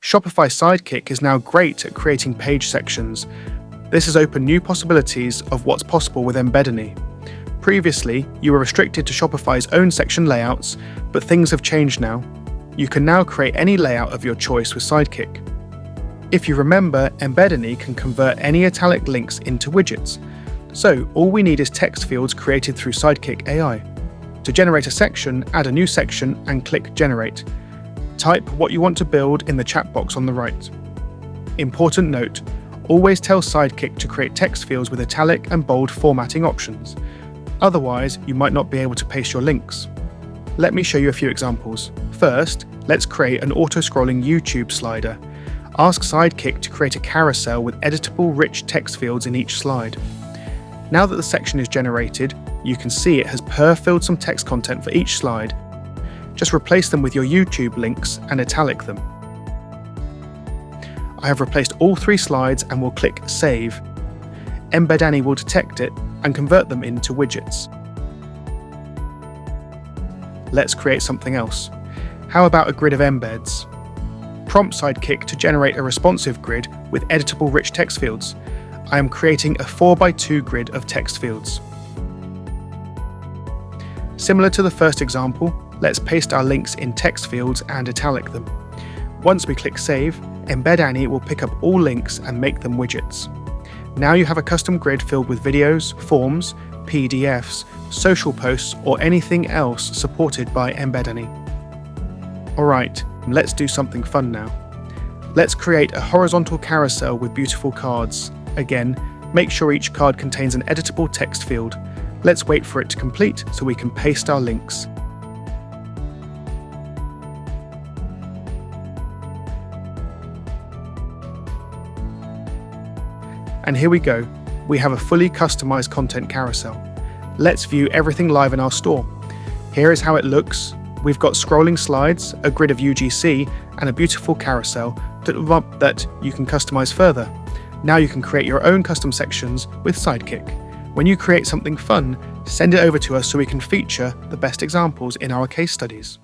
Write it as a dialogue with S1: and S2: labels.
S1: Shopify Sidekick is now great at creating page sections. This has opened new possibilities of what's possible with EmbedAny. Previously, you were restricted to Shopify's own section layouts, but things have changed now. You can now create any layout of your choice with Sidekick. If you remember, EmbedAny can convert any italic links into widgets. So all we need is text fields created through Sidekick AI. To generate a section, add a new section and click Generate. Type what you want to build in the chat box on the right. Important note, always tell Sidekick to create text fields with italic and bold formatting options. Otherwise, you might not be able to paste your links. Let me show you a few examples. First, let's create an auto-scrolling YouTube slider. Ask Sidekick to create a carousel with editable rich text fields in each slide. Now that the section is generated, you can see it has per-filled some text content for each slide. Just replace them with your YouTube links and italic them. I have replaced all 3 slides and will click Save. EmbedAny will detect it and convert them into widgets. Let's create something else. How about a grid of embeds? Prompt Sidekick to generate a responsive grid with editable rich text fields. I am creating a 4x2 grid of text fields. Similar to the first example, let's paste our links in text fields and italic them. Once we click Save, EmbedAny will pick up all links and make them widgets. Now you have a custom grid filled with videos, forms, PDFs, social posts, or anything else supported by EmbedAny. Alright, let's do something fun now. Let's create a horizontal carousel with beautiful cards. Again, make sure each card contains an editable text field. Let's wait for it to complete so we can paste our links. And here we go. We have a fully customized content carousel. Let's view everything live in our store. Here is how it looks. We've got scrolling slides, a grid of UGC, and a beautiful carousel that you can customize further. Now you can create your own custom sections with Sidekick. When you create something fun, send it over to us so we can feature the best examples in our case studies.